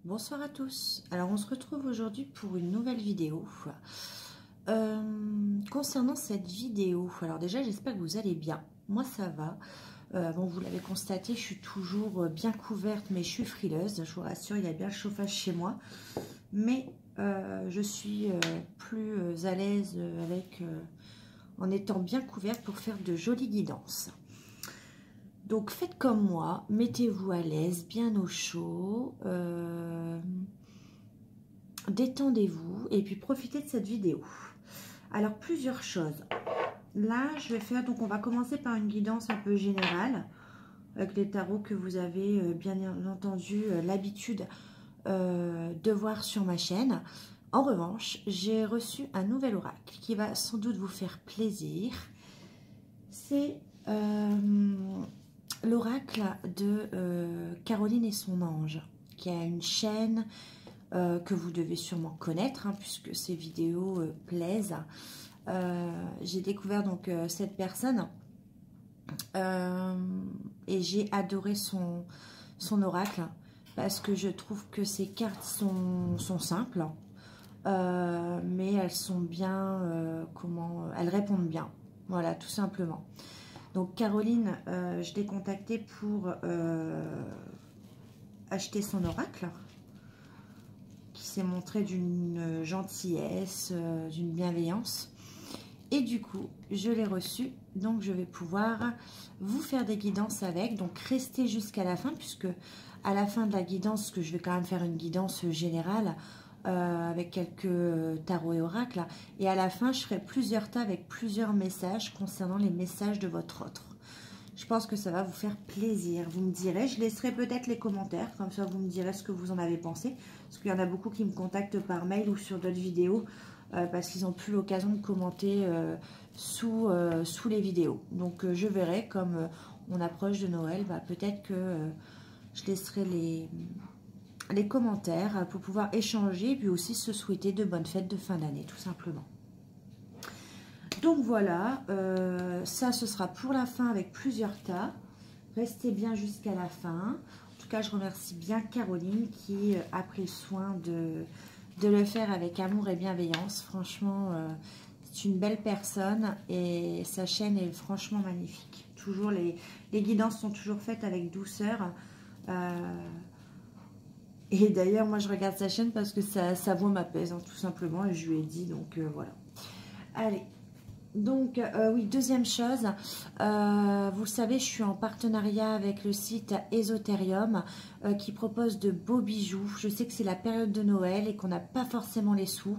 Bonsoir à tous. Alors on se retrouve aujourd'hui pour une nouvelle vidéo. Concernant cette vidéo, alors déjà j'espère que vous allez bien. Moi ça va. Bon, vous l'avez constaté, je suis toujours bien couverte, mais je suis frileuse. Je vous rassure, il y a bien le chauffage chez moi. Mais je suis plus à l'aise avec en étant bien couverte pour faire de jolies guidances. Donc faites comme moi, mettez-vous à l'aise, bien au chaud, détendez-vous et puis profitez de cette vidéo. Alors plusieurs choses. Là je vais faire, donc on va commencer par une guidance un peu générale avec les tarots que vous avez bien entendu l'habitude de voir sur ma chaîne. En revanche, j'ai reçu un nouvel oracle qui va sans doute vous faire plaisir. C'est l'oracle de Caroline et son ange, qui a une chaîne que vous devez sûrement connaître, hein, puisque ces vidéos plaisent. J'ai découvert donc cette personne et j'ai adoré son oracle, parce que je trouve que ses cartes sont simples, mais elles sont bien, elles répondent bien, voilà, tout simplement. Donc Caroline, je l'ai contactée pour acheter son oracle, qui s'est montré d'une gentillesse, d'une bienveillance. Et du coup, je l'ai reçu, donc je vais pouvoir vous faire des guidances avec. Donc restez jusqu'à la fin, puisque à la fin de la guidance, parce que je vais quand même faire une guidance générale avec quelques tarots et oracles. Et à la fin, je ferai plusieurs tas avec plusieurs messages concernant les messages de votre autre. Je pense que ça va vous faire plaisir. Vous me direz, je laisserai peut-être les commentaires, comme ça vous me direz ce que vous en avez pensé. Parce qu'il y en a beaucoup qui me contactent par mail ou sur d'autres vidéos, parce qu'ils n'ont plus l'occasion de commenter sous les vidéos. Donc je verrai, comme on approche de Noël, peut-être que je laisserai les commentaires pour pouvoir échanger et puis aussi se souhaiter de bonnes fêtes de fin d'année, tout simplement. Donc voilà, ça ce sera pour la fin avec plusieurs tas. Restez bien jusqu'à la fin. En tout cas, je remercie bien Caroline qui a pris le soin de le faire avec amour et bienveillance. Franchement, c'est une belle personne et sa chaîne est franchement magnifique. Toujours les guidances sont toujours faites avec douceur. Et d'ailleurs, moi je regarde sa chaîne parce que sa voix m'apaise, hein, tout simplement. Et je lui ai dit, donc voilà. Allez. Donc, oui, deuxième chose, vous le savez, je suis en partenariat avec le site Esoterium qui propose de beaux bijoux. Je sais que c'est la période de Noël et qu'on n'a pas forcément les sous.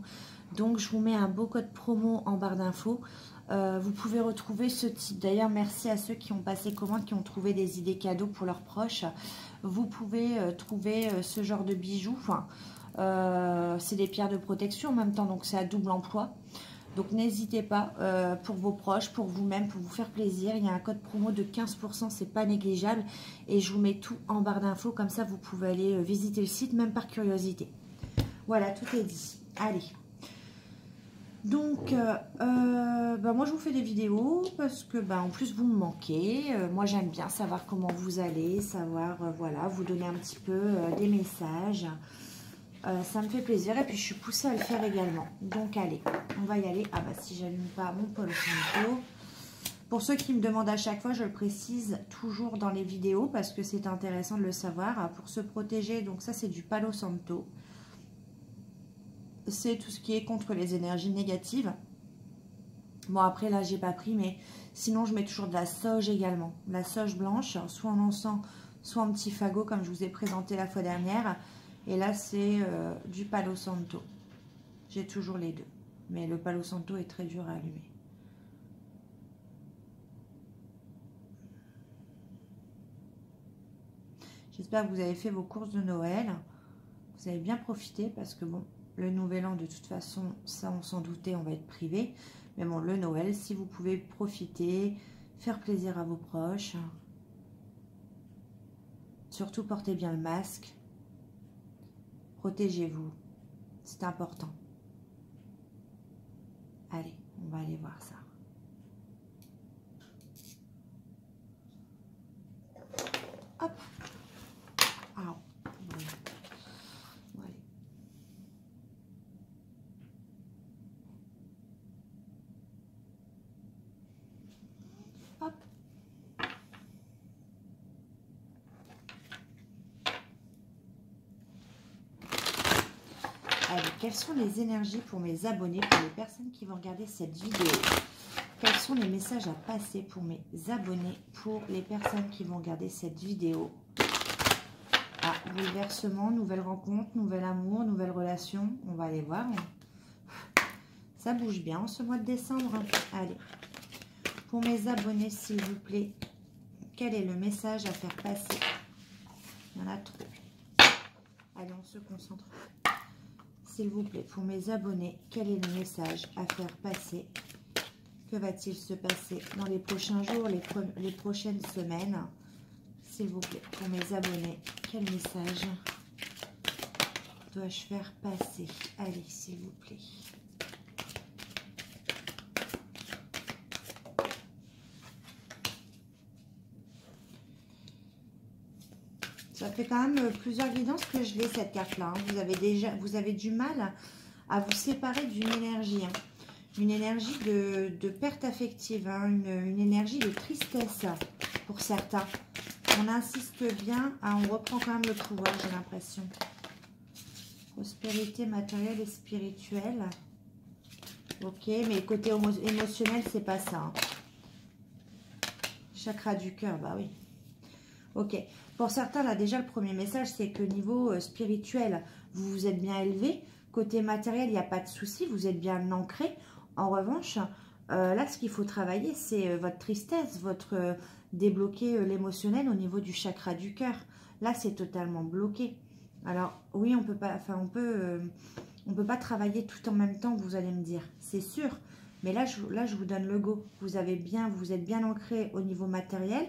Donc, je vous mets un beau code promo en barre d'infos. Vous pouvez retrouver ce type. D'ailleurs, merci à ceux qui ont passé commande, qui ont trouvé des idées cadeaux pour leurs proches. Vous pouvez trouver ce genre de bijoux. Enfin, c'est des pierres de protection en même temps, donc c'est à double emploi. Donc n'hésitez pas pour vos proches, pour vous-même, pour vous faire plaisir. Il y a un code promo de 15%, c'est pas négligeable. Et je vous mets tout en barre d'infos, comme ça vous pouvez aller visiter le site, même par curiosité. Voilà, tout est dit. Allez. Donc, moi je vous fais des vidéos parce que en plus vous me manquez. Moi j'aime bien savoir comment vous allez, savoir, voilà, vous donner un petit peu des messages. Ça me fait plaisir et puis je suis poussée à le faire également. Donc allez, on va y aller. Ah si j'allume pas mon Palo Santo. Pour ceux qui me demandent à chaque fois, je le précise toujours dans les vidéos parce que c'est intéressant de le savoir. Pour se protéger, donc ça c'est du Palo Santo. C'est tout ce qui est contre les énergies négatives. Bon après là j'ai pas pris, mais sinon je mets toujours de la sauge également. La sauge blanche, soit en encens, soit en petit fagot comme je vous ai présenté la fois dernière. Et là, c'est du Palo Santo. J'ai toujours les deux. Mais le Palo Santo est très dur à allumer. J'espère que vous avez fait vos courses de Noël. Vous avez bien profité parce que, bon, le Nouvel An, de toute façon, ça, on s'en doutait, on va être privé. Mais bon, le Noël, si vous pouvez profiter, faire plaisir à vos proches. Surtout, portez bien le masque. Protégez-vous, c'est important. Allez, on va aller voir ça. Hop. Alors, voilà. Allez, quelles sont les énergies pour mes abonnés, pour les personnes qui vont regarder cette vidéo? Quels sont les messages à passer pour mes abonnés, pour les personnes qui vont regarder cette vidéo? Ah, bouleversement, nouvelle rencontre, nouvel amour, nouvelle relation. On va aller voir. Ça bouge bien en ce mois de décembre. Allez, pour mes abonnés, s'il vous plaît, quel est le message à faire passer? Il y en a trop. Allez, on se concentre. S'il vous plaît, pour mes abonnés, quel est le message à faire passer? Que va-t-il se passer dans les prochains jours, les prochaines semaines? S'il vous plaît, pour mes abonnés, quel message dois-je faire passer? Allez, s'il vous plaît. Ça fait quand même plusieurs guidances que je l'ai, cette carte-là. Vous avez du mal à vous séparer d'une énergie. Une énergie de perte affective, une énergie de tristesse pour certains. On insiste bien, on reprend quand même le pouvoir, j'ai l'impression. Prospérité matérielle et spirituelle. Ok, mais côté émotionnel, c'est pas ça. Chakra du cœur, bah oui. Ok, pour certains, là, déjà, le premier message, c'est que niveau spirituel, vous vous êtes bien élevé. Côté matériel, il n'y a pas de souci, vous êtes bien ancré. En revanche, là, ce qu'il faut travailler, c'est votre tristesse, votre débloquer l'émotionnel au niveau du chakra du cœur. Là, c'est totalement bloqué. Alors, oui, on peut pas, enfin, on peut pas travailler tout en même temps, vous allez me dire, c'est sûr. Mais là, je vous donne le go. Vous êtes bien ancré au niveau matériel.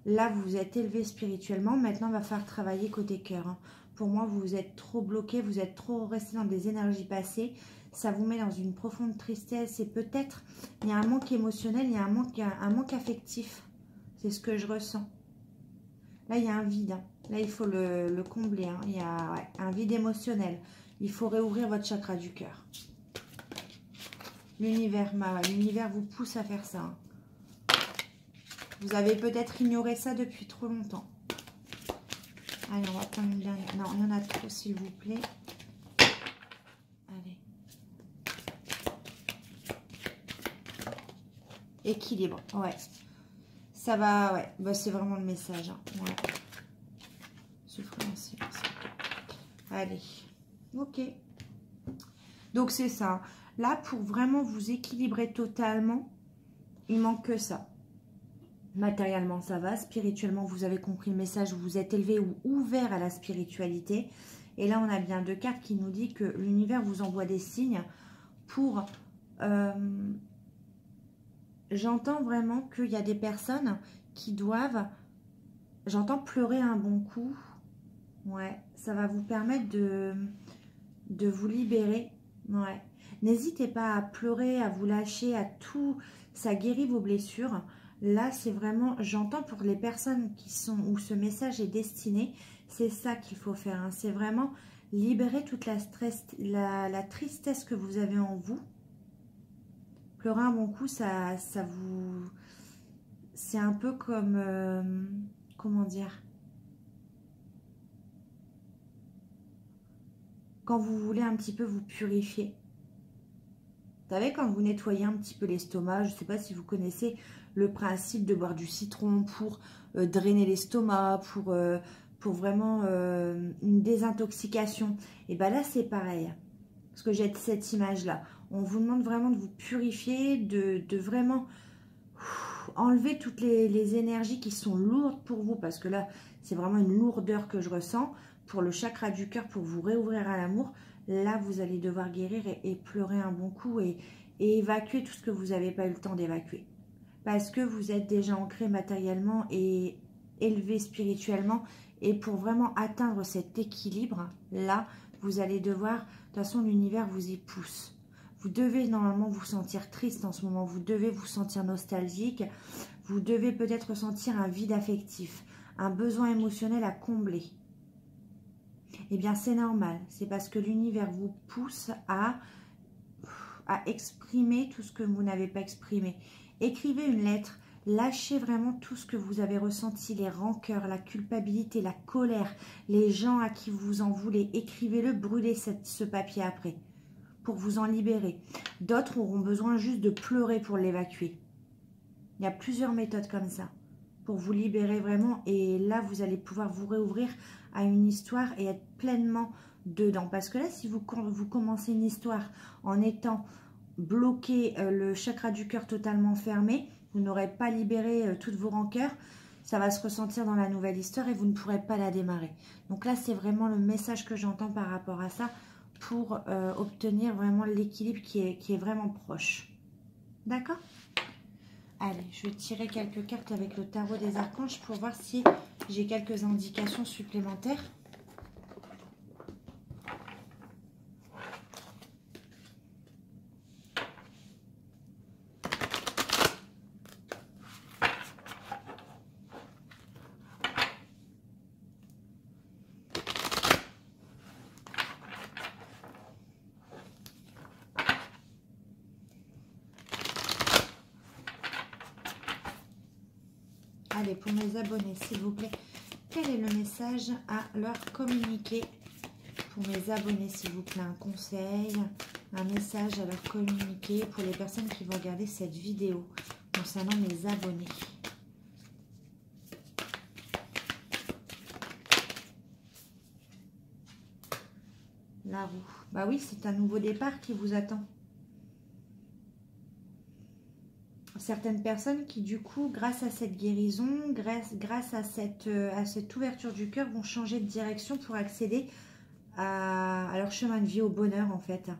Là, vous vous êtes élevé spirituellement. Maintenant, il va falloir travailler côté cœur. Pour moi, vous êtes trop bloqué, vous êtes trop resté dans des énergies passées. Ça vous met dans une profonde tristesse et peut-être, il y a un manque émotionnel, il y a un manque affectif. C'est ce que je ressens. Là, il y a un vide. Là, il faut le combler. Il y a un vide émotionnel. Il faut réouvrir votre chakra du cœur. L'univers vous pousse à faire ça. Vous avez peut-être ignoré ça depuis trop longtemps. Allez, on va prendre une dernière. Non, il y en a trop, s'il vous plaît. Allez. Équilibre, ouais. Ça va, ouais. Bah, c'est vraiment le message. Ouais. Souffrir en silence. Allez. Ok. Donc, c'est ça. Là, pour vraiment vous équilibrer totalement, il manque que ça. Matériellement, ça va. Spirituellement, vous avez compris le message. Vous êtes élevé ou ouvert à la spiritualité. Et là, on a bien deux cartes qui nous disent que l'univers vous envoie des signes pour... J'entends vraiment qu'il y a des personnes qui doivent... J'entends pleurer un bon coup. Ouais, ça va vous permettre de vous libérer. Ouais. N'hésitez pas à pleurer, à vous lâcher, à tout. Ça guérit vos blessures. Là, c'est vraiment... J'entends pour les personnes qui sont... où ce message est destiné, c'est ça qu'il faut faire. C'est vraiment libérer toute la tristesse que vous avez en vous. Pleurer un bon coup, ça vous... C'est un peu comme... comment dire? Quand vous voulez un petit peu vous purifier. Vous savez, quand vous nettoyez un petit peu l'estomac, je ne sais pas si vous connaissez le principe de boire du citron pour drainer l'estomac, pour vraiment une désintoxication. Et bien là, c'est pareil. Parce que j'ai cette image-là. On vous demande vraiment de vous purifier, de vraiment enlever toutes les énergies qui sont lourdes pour vous. Parce que là, c'est vraiment une lourdeur que je ressens. Pour le chakra du cœur, pour vous réouvrir à l'amour, là, vous allez devoir guérir et pleurer un bon coup et évacuer tout ce que vous n'avez pas eu le temps d'évacuer. Parce que vous êtes déjà ancré matériellement et élevé spirituellement. Et pour vraiment atteindre cet équilibre, là, vous allez devoir... De toute façon, l'univers vous y pousse. Vous devez normalement vous sentir triste en ce moment. Vous devez vous sentir nostalgique. Vous devez peut-être ressentir un vide affectif, un besoin émotionnel à combler. Eh bien, c'est normal. C'est parce que l'univers vous pousse à exprimer tout ce que vous n'avez pas exprimé. Écrivez une lettre. Lâchez vraiment tout ce que vous avez ressenti, les rancœurs, la culpabilité, la colère, les gens à qui vous en voulez. Écrivez-le, brûlez ce papier après pour vous en libérer. D'autres auront besoin juste de pleurer pour l'évacuer. Il y a plusieurs méthodes comme ça pour vous libérer vraiment. Et là, vous allez pouvoir vous réouvrir à une histoire et être pleinement dedans. Parce que là, si vous commencez une histoire en étant bloqué, le chakra du cœur totalement fermé, vous n'aurez pas libéré toutes vos rancœurs, ça va se ressentir dans la nouvelle histoire et vous ne pourrez pas la démarrer. Donc là, c'est vraiment le message que j'entends par rapport à ça pour obtenir vraiment l'équilibre qui est vraiment proche. D'accord? Allez, je vais tirer quelques cartes avec le tarot des archanges pour voir si j'ai quelques indications supplémentaires. Allez, pour mes abonnés, s'il vous plaît, quel est le message à leur communiquer? Pour mes abonnés, s'il vous plaît, un conseil, un message à leur communiquer pour les personnes qui vont regarder cette vidéo concernant mes abonnés. La roue. Bah oui, c'est un nouveau départ qui vous attend. Certaines personnes qui, du coup, grâce à cette guérison, grâce à cette ouverture du cœur, vont changer de direction pour accéder à leur chemin de vie, au bonheur, en fait.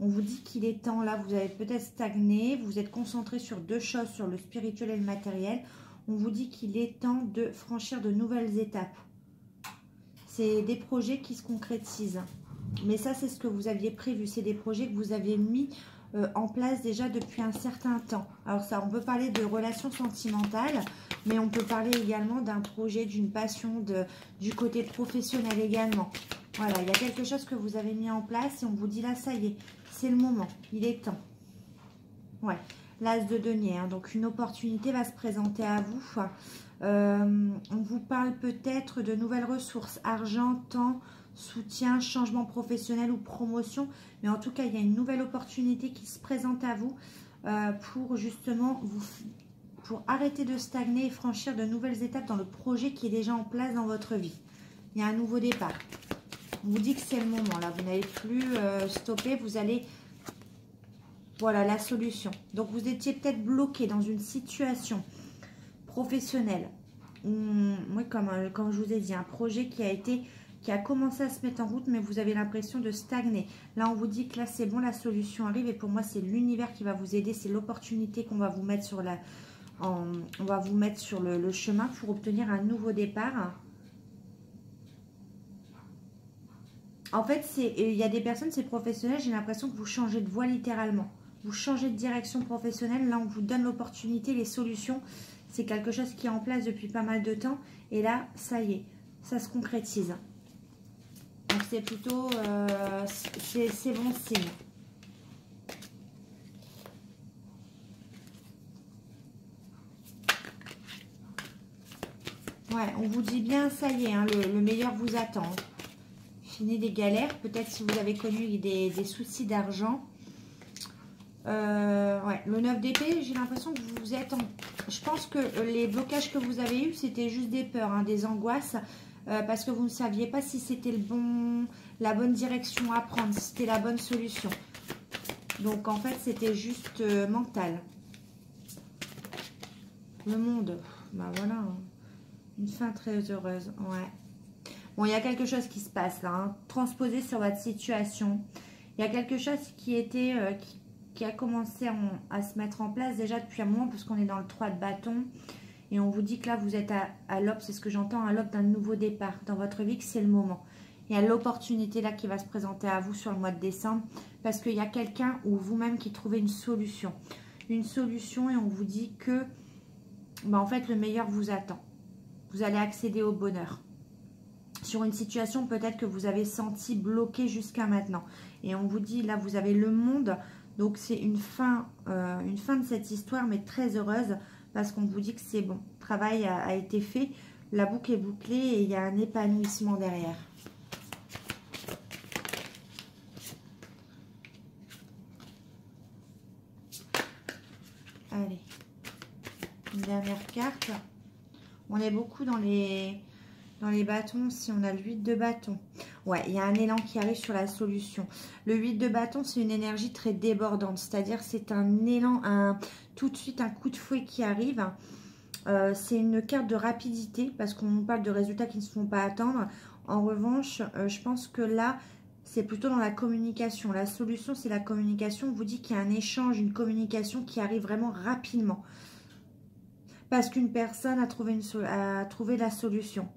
On vous dit qu'il est temps, là, vous avez peut-être stagné, vous êtes concentré sur deux choses, sur le spirituel et le matériel. On vous dit qu'il est temps de franchir de nouvelles étapes. C'est des projets qui se concrétisent. Mais ça, c'est ce que vous aviez prévu. C'est des projets que vous aviez mis en place déjà depuis un certain temps. Alors ça, on peut parler de relations sentimentales, mais on peut parler également d'un projet, d'une passion, du côté professionnel également. Voilà, il y a quelque chose que vous avez mis en place et on vous dit là, ça y est, c'est le moment, il est temps. Ouais, l'as de denier, hein, donc une opportunité va se présenter à vous. On vous parle peut-être de nouvelles ressources, argent, temps, soutien, changement professionnel ou promotion. Mais en tout cas, il y a une nouvelle opportunité qui se présente à vous pour justement pour arrêter de stagner et franchir de nouvelles étapes dans le projet qui est déjà en place dans votre vie. Il y a un nouveau départ. On vous dit que c'est le moment. Là, vous n'allez plus stopper. Vous allez... Voilà la solution. Donc, vous étiez peut-être bloqué dans une situation professionnelle. Oui, comme je vous ai dit, un projet qui a commencé à se mettre en route, mais vous avez l'impression de stagner. Là, on vous dit que là, c'est bon, la solution arrive. Et pour moi, c'est l'univers qui va vous aider. C'est l'opportunité qu'on va vous mettre sur on va vous mettre sur le chemin pour obtenir un nouveau départ. En fait, il y a des personnes, c'est professionnel, j'ai l'impression que vous changez de voie littéralement. Vous changez de direction professionnelle. Là, on vous donne l'opportunité, les solutions. C'est quelque chose qui est en place depuis pas mal de temps. Et là, ça y est, ça se concrétise. Donc, c'est plutôt... c'est bon signe. Ouais, on vous dit bien, ça y est, hein, le meilleur vous attend. Fini les galères. Peut-être si vous avez connu des soucis d'argent. Ouais, le 9 d'épée, j'ai l'impression que vous êtes en... Je pense que les blocages que vous avez eus, c'était juste des peurs, hein, des angoisses, parce que vous ne saviez pas si c'était la bonne direction à prendre, si c'était la bonne solution. Donc, en fait, c'était juste mental. Le monde, bah voilà, hein. Une fin très heureuse, ouais. Bon, il y a quelque chose qui se passe là, hein, transposé sur votre situation. Il y a quelque chose qui était... qui a commencé à se mettre en place déjà depuis un moment, parce qu'on est dans le 3 de bâton. Et on vous dit que là, vous êtes à l'aube, c'est ce que j'entends, à l'aube d'un nouveau départ dans votre vie, que c'est le moment. Il y a l'opportunité là qui va se présenter à vous sur le mois de décembre, parce qu'il y a quelqu'un ou vous-même qui trouvez une solution. Une solution, et on vous dit que, bah, en fait, le meilleur vous attend. Vous allez accéder au bonheur. Sur une situation peut-être que vous avez senti bloquée jusqu'à maintenant. Et on vous dit, là, vous avez le monde Donc c'est une fin de cette histoire, mais très heureuse, parce qu'on vous dit que c'est bon. Le travail a été fait, la boucle est bouclée et il y a un épanouissement derrière. Allez, une dernière carte. On est beaucoup dans les bâtons, si on a le 8 de bâton. Ouais, il y a un élan qui arrive sur la solution. Le 8 de bâton, c'est une énergie très débordante. C'est-à-dire c'est un élan, tout de suite un coup de fouet qui arrive. C'est une carte de rapidité parce qu'on parle de résultats qui ne se font pas attendre. En revanche, je pense que là, c'est plutôt dans la communication. La solution, c'est la communication. On vous dit qu'il y a un échange, une communication qui arrive vraiment rapidement. Parce qu'une personne a trouvé la solution.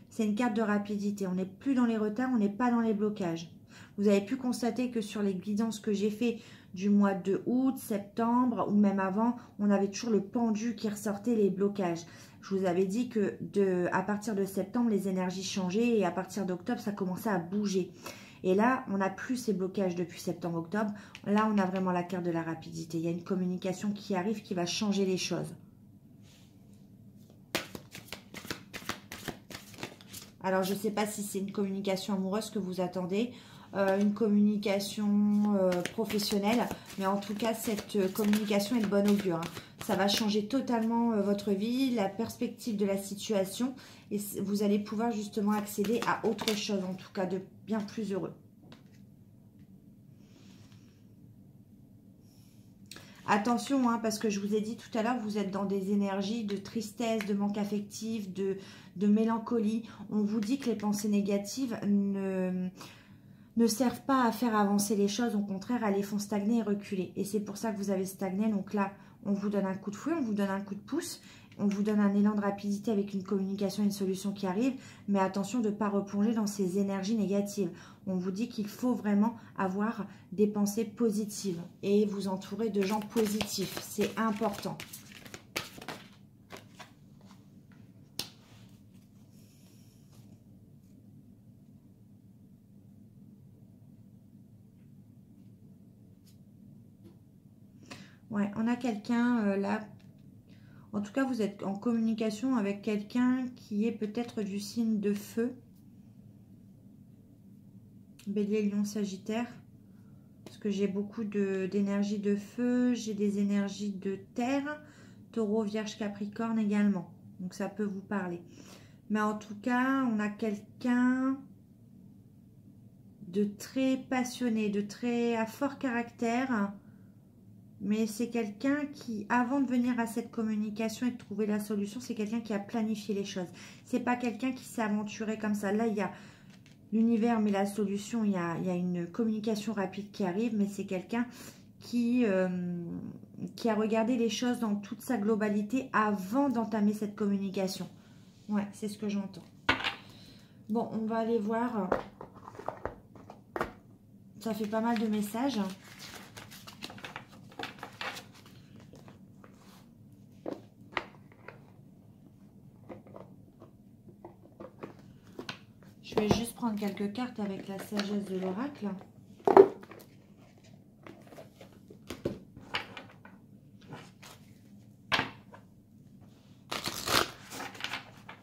C'est une carte de rapidité. On n'est plus dans les retards, on n'est pas dans les blocages. Vous avez pu constater que sur les guidances que j'ai fait du mois de août, septembre ou même avant, on avait toujours le pendu qui ressortait, les blocages. Je vous avais dit que à partir de septembre, les énergies changeaient et à partir d'octobre, ça commençait à bouger. Et là, on n'a plus ces blocages depuis septembre-octobre. Là, on a vraiment la carte de la rapidité. Il y a une communication qui arrive qui va changer les choses. Alors, je ne sais pas si c'est une communication amoureuse que vous attendez, une communication professionnelle, mais en tout cas, cette communication est de bonne augure. Hein. Ça va changer totalement votre vie, la perspective de la situation, et vous allez pouvoir justement accéder à autre chose, en tout cas de bien plus heureux. Attention, hein, parce que je vous ai dit tout à l'heure, vous êtes dans des énergies de tristesse, de manque affectif, de mélancolie. On vous dit que les pensées négatives ne servent pas à faire avancer les choses. Au contraire, elles les font stagner et reculer. Et c'est pour ça que vous avez stagné. Donc là, on vous donne un coup de fouet, on vous donne un coup de pouce. On vous donne un élan de rapidité avec une communication, une solution qui arrive. Mais attention de ne pas replonger dans ces énergies négatives. On vous dit qu'il faut vraiment avoir des pensées positives et vous entourer de gens positifs. C'est important. Ouais, on a quelqu'un là. En tout cas, vous êtes en communication avec quelqu'un qui est peut-être du signe de feu. Bélier, Lion, Sagittaire. Parce que j'ai beaucoup d'énergie de feu. J'ai des énergies de terre. Taureau, Vierge, Capricorne également. Donc ça peut vous parler. Mais en tout cas, on a quelqu'un de très passionné, de très à fort caractère. Mais c'est quelqu'un qui, avant de venir à cette communication et de trouver la solution, c'est quelqu'un qui a planifié les choses. C'est pas quelqu'un qui s'est aventuré comme ça. Là, il y a l'univers, mais la solution, il y a une communication rapide qui arrive, mais c'est quelqu'un qui a regardé les choses dans toute sa globalité avant d'entamer cette communication. Ouais, c'est ce que j'entends. Bon, on va aller voir. Ça fait pas mal de messages. Je vais juste prendre quelques cartes avec la sagesse de l'oracle.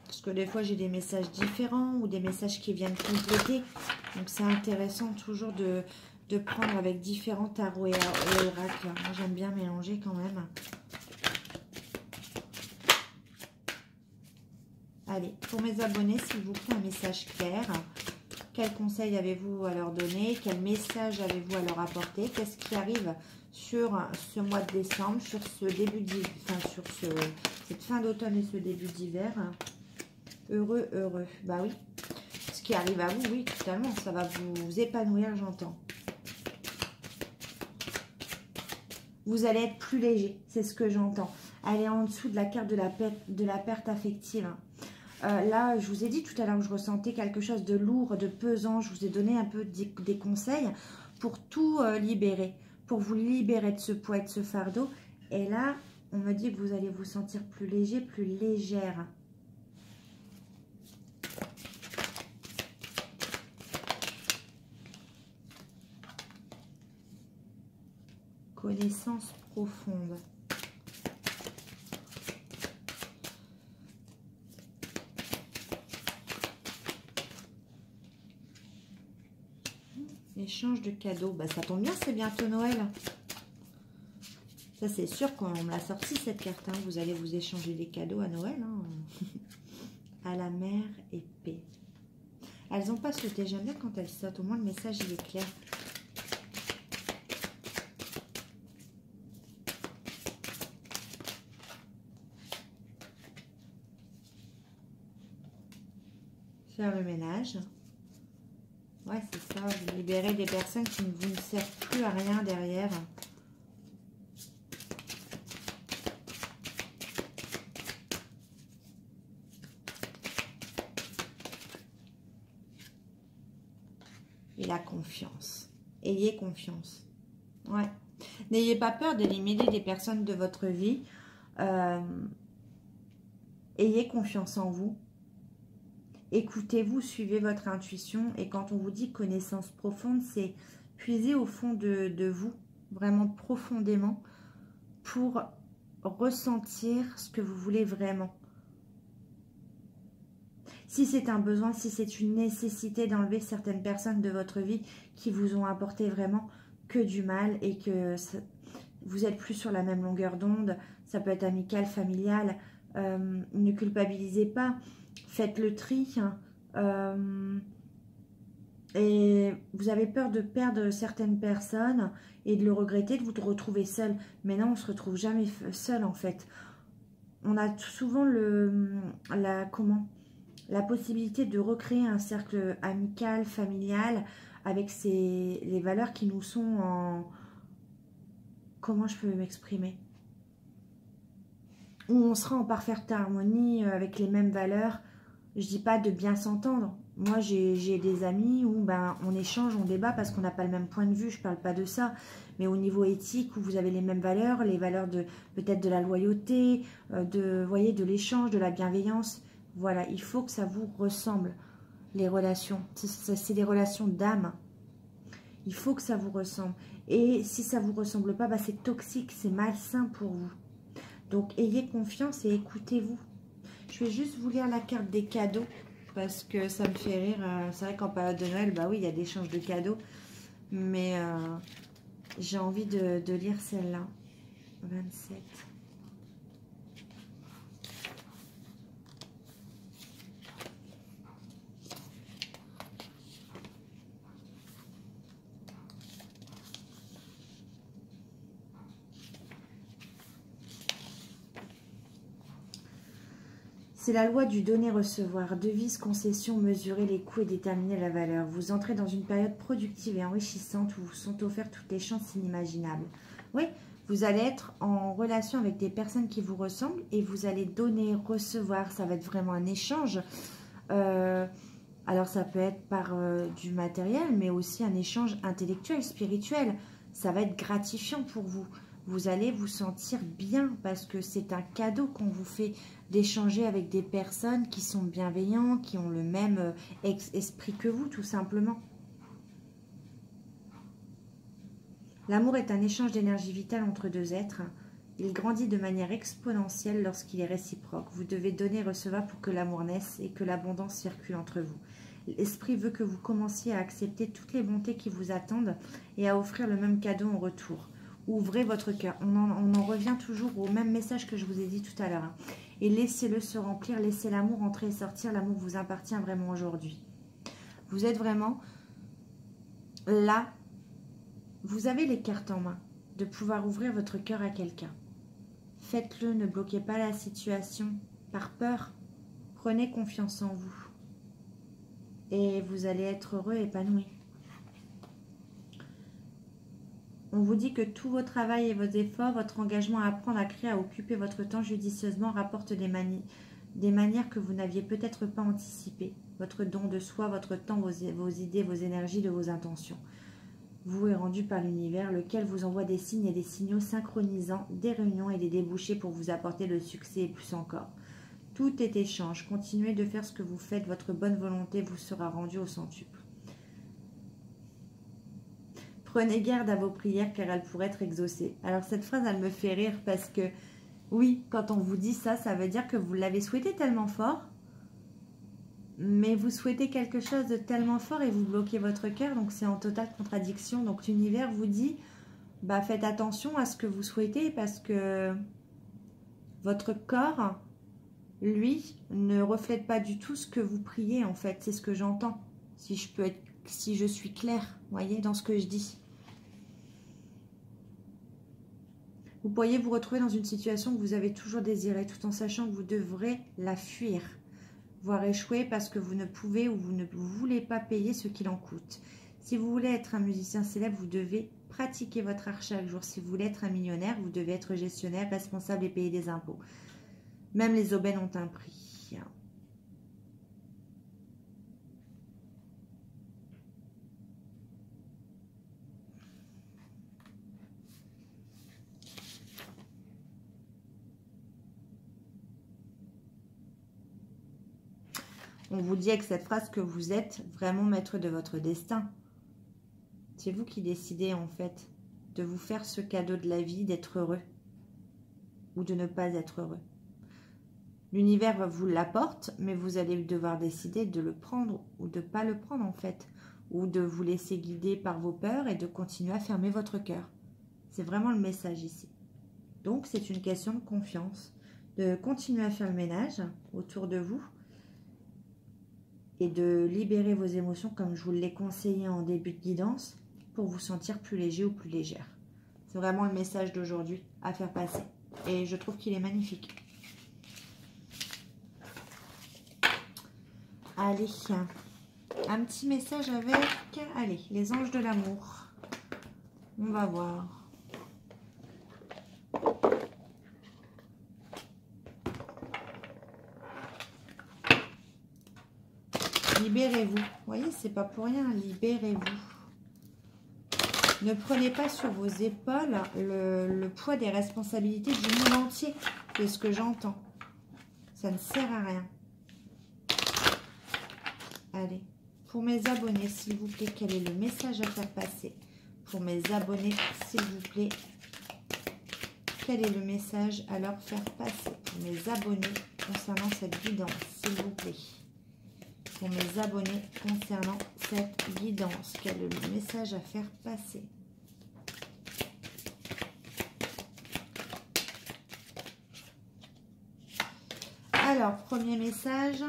Parce que des fois, j'ai des messages différents ou des messages qui viennent compléter. Donc, c'est intéressant toujours de prendre avec différents tarots et oracles. Moi, j'aime bien mélanger quand même. Allez, pour mes abonnés, s'il vous plaît, un message clair. Quel conseil avez-vous à leur donner? Quel message avez-vous à leur apporter? Qu'est-ce qui arrive sur ce mois de décembre, sur ce début d'hiver, enfin sur cette fin d'automne et ce début d'hiver? Heureux, heureux. Bah oui. Ce qui arrive à vous, oui, totalement. Ça va vous épanouir, j'entends. Vous allez être plus léger, c'est ce que j'entends. Allez en dessous de la carte de la perte affective. Là, je vous ai dit tout à l'heure que je ressentais quelque chose de lourd, de pesant. Je vous ai donné un peu des conseils pour tout libérer, pour vous libérer de ce poids et de ce fardeau. Et là, on me dit que vous allez vous sentir plus léger, plus légère. connaissance profonde. Échange de cadeaux. Bah, ça tombe bien, c'est bientôt Noël. Ça, c'est sûr qu'on me l'a sorti, cette carte. Hein. Vous allez vous échanger des cadeaux à Noël. Hein. À la mer épée. Elles n'ont pas sauté. J'aime bien quand elles sautent. Au moins, le message, il est clair. Faire le ménage. Ouais, c'est ça. Vous libérez des personnes qui ne vous servent plus à rien derrière. Et la confiance. Ayez confiance. Ouais. N'ayez pas peur d'éliminer des personnes de votre vie. Ayez confiance en vous. Écoutez-vous, suivez votre intuition. Et quand on vous dit connaissance profonde, c'est puiser au fond de vous, vraiment profondément, pour ressentir ce que vous voulez vraiment. Si c'est un besoin, si c'est une nécessité d'enlever certaines personnes de votre vie qui vous ont apporté vraiment que du mal et que vous n'êtes plus sur la même longueur d'onde, ça peut être amical, familial, ne culpabilisez pas. Faites le tri et vous avez peur de perdre certaines personnes et de le regretter, de vous retrouver seul. Mais non, on ne se retrouve jamais seul en fait. On a souvent la possibilité de recréer un cercle amical, familial avec les valeurs qui nous sont en... Comment je peux m'exprimer? Où on sera en parfaite harmonie avec les mêmes valeurs. Je dis pas de bien s'entendre. Moi, j'ai des amis où on échange, on débat parce qu'on n'a pas le même point de vue. Je parle pas de ça. Mais au niveau éthique, où vous avez les mêmes valeurs, les valeurs de peut-être de la loyauté, de l'échange, de la bienveillance. Voilà, il faut que ça vous ressemble, les relations. C'est des relations d'âme. Il faut que ça vous ressemble. Et si ça vous ressemble pas, c'est toxique, c'est malsain pour vous. Donc, ayez confiance et écoutez-vous. Je vais juste vous lire la carte des cadeaux parce que ça me fait rire. C'est vrai qu'en période de Noël, oui, il y a des échanges de cadeaux. Mais j'ai envie de lire celle-là. 27. C'est la loi du donner-recevoir. Devise, concession, mesurer les coûts et déterminer la valeur. Vous entrez dans une période productive et enrichissante où vous sont offertes toutes les chances inimaginables. Oui, vous allez être en relation avec des personnes qui vous ressemblent et vous allez donner, recevoir. Ça va être vraiment un échange. Alors ça peut être par du matériel, mais aussi un échange intellectuel, spirituel. Ça va être gratifiant pour vous. Vous allez vous sentir bien parce que c'est un cadeau qu'on vous fait d'échanger avec des personnes qui sont bienveillants, qui ont le même esprit que vous, tout simplement. L'amour est un échange d'énergie vitale entre deux êtres. Il grandit de manière exponentielle lorsqu'il est réciproque. Vous devez donner et recevoir pour que l'amour naisse et que l'abondance circule entre vous. L'esprit veut que vous commenciez à accepter toutes les bontés qui vous attendent et à offrir le même cadeau en retour. Ouvrez votre cœur. On en revient toujours au même message que je vous ai dit tout à l'heure. Et laissez-le se remplir, laissez l'amour entrer et sortir. L'amour vous appartient vraiment aujourd'hui. Vous êtes vraiment là. Vous avez les cartes en main de pouvoir ouvrir votre cœur à quelqu'un. Faites-le, ne bloquez pas la situation par peur. Prenez confiance en vous. Et vous allez être heureux et épanoui. On vous dit que tout votre travail et vos efforts, votre engagement à apprendre, à créer, à occuper votre temps judicieusement rapporte des manières que vous n'aviez peut-être pas anticipées. Votre don de soi, votre temps, vos idées, vos énergies, de vos intentions. Vous est rendu par l'univers, lequel vous envoie des signes et des signaux synchronisant des réunions et des débouchés pour vous apporter le succès et plus encore. Tout est échange. Continuez de faire ce que vous faites. Votre bonne volonté vous sera rendue au centuple. Prenez garde à vos prières car elles pourraient être exaucées. Alors cette phrase, elle me fait rire parce que oui, quand on vous dit ça, ça veut dire que vous l'avez souhaité tellement fort, mais vous souhaitez quelque chose de tellement fort et vous bloquez votre cœur, donc c'est en totale contradiction. Donc l'univers vous dit, bah faites attention à ce que vous souhaitez parce que votre corps, lui, ne reflète pas du tout ce que vous priez en fait. C'est ce que j'entends. Si je suis claire, voyez, dans ce que je dis. Vous pourriez vous retrouver dans une situation que vous avez toujours désirée, tout en sachant que vous devrez la fuir, voire échouer parce que vous ne pouvez ou vous ne voulez pas payer ce qu'il en coûte. Si vous voulez être un musicien célèbre, vous devez pratiquer votre art chaque jour. Si vous voulez être un millionnaire, vous devez être gestionnaire, responsable et payer des impôts. Même les aubaines ont un prix. On vous dit avec cette phrase que vous êtes vraiment maître de votre destin. C'est vous qui décidez en fait de vous faire ce cadeau de la vie, d'être heureux ou de ne pas être heureux. L'univers vous l'apporte, mais vous allez devoir décider de le prendre ou de ne pas le prendre en fait. Ou de vous laisser guider par vos peurs et de continuer à fermer votre cœur. C'est vraiment le message ici. Donc c'est une question de confiance, de continuer à faire le ménage autour de vous et de libérer vos émotions comme je vous l'ai conseillé en début de guidance pour vous sentir plus léger ou plus légère. C'est vraiment le message d'aujourd'hui à faire passer. Et je trouve qu'il est magnifique. Allez, un petit message avec, allez, les anges de l'amour. On va voir. Libérez-vous. Vous voyez, c'est pas pour rien. Libérez-vous. Ne prenez pas sur vos épaules le poids des responsabilités du monde entier. C'est ce que j'entends. Ça ne sert à rien. Allez. Pour mes abonnés, s'il vous plaît, quel est le message à faire passer? Pour mes abonnés, s'il vous plaît, quel est le message à leur faire passer? Pour mes abonnés, concernant cette guidance, s'il vous plaît. Pour mes abonnés concernant cette guidance, quel est le message à faire passer? Alors, premier message,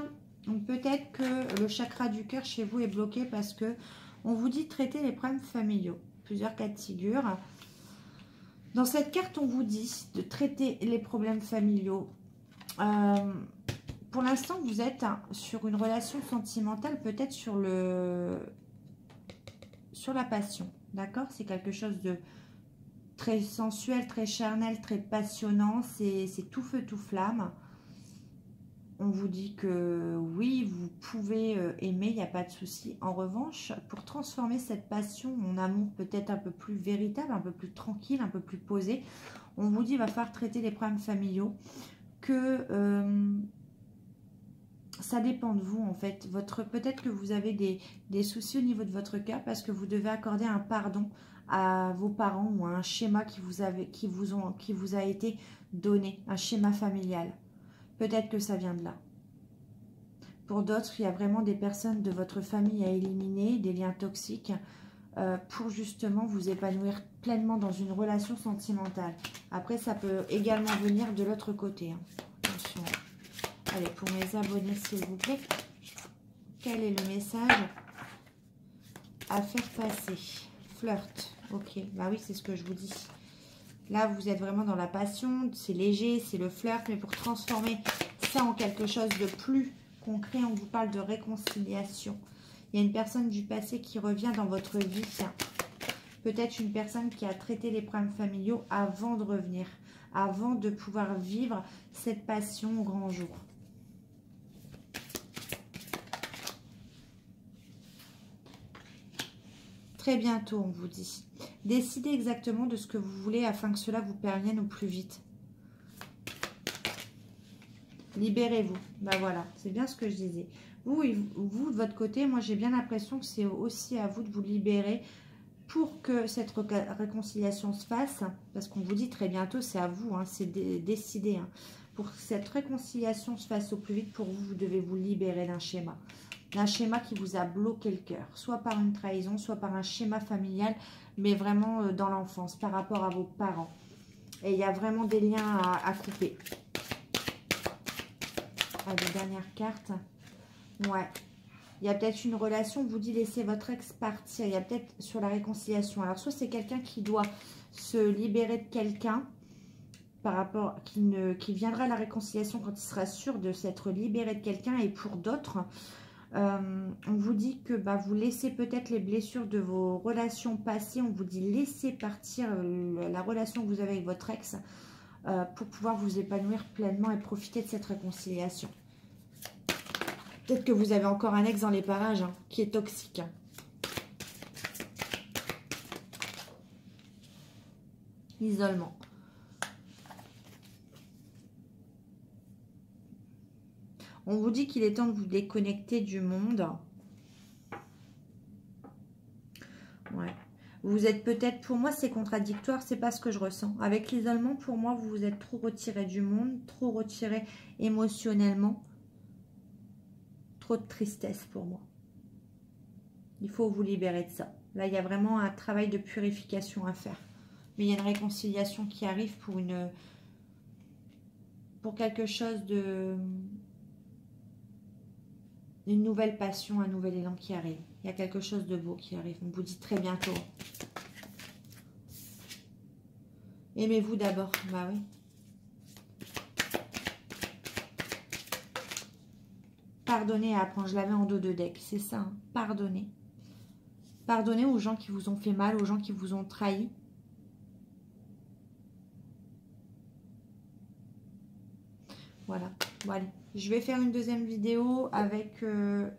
peut-être que le chakra du cœur chez vous est bloqué parce que on vous dit traiter les problèmes familiaux. Plusieurs cas de figure. Dans cette carte, on vous dit de traiter les problèmes familiaux. Pour l'instant, vous êtes sur une relation sentimentale, peut-être sur la passion, d'accord? C'est quelque chose de très sensuel, très charnel, très passionnant, c'est tout feu, tout flamme. On vous dit que oui, vous pouvez aimer, il n'y a pas de souci. En revanche, pour transformer cette passion en amour peut-être un peu plus véritable, un peu plus tranquille, un peu plus posé, on vous dit qu'il va falloir traiter les problèmes familiaux, que... ça dépend de vous en fait. Peut-être que vous avez des soucis au niveau de votre cœur parce que vous devez accorder un pardon à vos parents ou à un schéma qui vous a été donné, un schéma familial. Peut-être que ça vient de là. Pour d'autres, il y a vraiment des personnes de votre famille à éliminer, des liens toxiques, pour justement vous épanouir pleinement dans une relation sentimentale. Après, ça peut également venir de l'autre côté. Hein. Attention. Allez, pour mes abonnés, s'il vous plaît, quel est le message à faire passer? Flirt. Ok, bah oui, c'est ce que je vous dis. Là, vous êtes vraiment dans la passion, c'est léger, c'est le flirt, mais pour transformer ça en quelque chose de plus concret, on vous parle de réconciliation. Il y a une personne du passé qui revient dans votre vie. Peut-être une personne qui a traité les problèmes familiaux avant de revenir, avant de pouvoir vivre cette passion au grand jour. Très bientôt, on vous dit. Décidez exactement de ce que vous voulez afin que cela vous parvienne au plus vite. Libérez-vous. Ben voilà, c'est bien ce que je disais. Vous, de votre côté, moi j'ai bien l'impression que c'est aussi à vous de vous libérer pour que cette réconciliation se fasse, parce qu'on vous dit très bientôt, c'est à vous, hein, c'est décidé. Hein. Pour que cette réconciliation se fasse au plus vite, pour vous, vous devez vous libérer d'un schéma. D'un schéma qui vous a bloqué le cœur, soit par une trahison, soit par un schéma familial, mais vraiment dans l'enfance, par rapport à vos parents. Et il y a vraiment des liens à couper. Allez, dernière carte. Ouais. Il y a peut-être une relation, vous dit laissez votre ex partir. Il y a peut-être sur la réconciliation. Alors, soit c'est quelqu'un qui doit se libérer de quelqu'un, par rapport, qui viendra à la réconciliation quand il sera sûr de s'être libéré de quelqu'un. Et pour d'autres, on vous dit que vous laissez peut-être les blessures de vos relations passées. On vous dit laissez partir la relation que vous avez avec votre ex pour pouvoir vous épanouir pleinement et profiter de cette réconciliation. Peut-être que vous avez encore un ex dans les parages hein, qui est toxique. Hein. Isolement. On vous dit qu'il est temps de vous déconnecter du monde. Ouais. Vous êtes peut-être, pour moi c'est contradictoire, c'est pas ce que je ressens. Avec l'isolement, pour moi, vous vous êtes trop retiré du monde, trop retiré émotionnellement. Trop de tristesse pour moi. Il faut vous libérer de ça. Là, il y a vraiment un travail de purification à faire. Mais il y a une réconciliation qui arrive pour quelque chose de... Une nouvelle passion, un nouvel élan qui arrive. Il y a quelque chose de beau qui arrive. On vous dit très bientôt. Aimez-vous d'abord. Bah oui. Pardonnez à apprendre. Je l'avais en dos de deck. C'est ça. Hein. Pardonnez. Pardonnez aux gens qui vous ont fait mal, aux gens qui vous ont trahi. Voilà. Bon, allez. Je vais faire une deuxième vidéo avec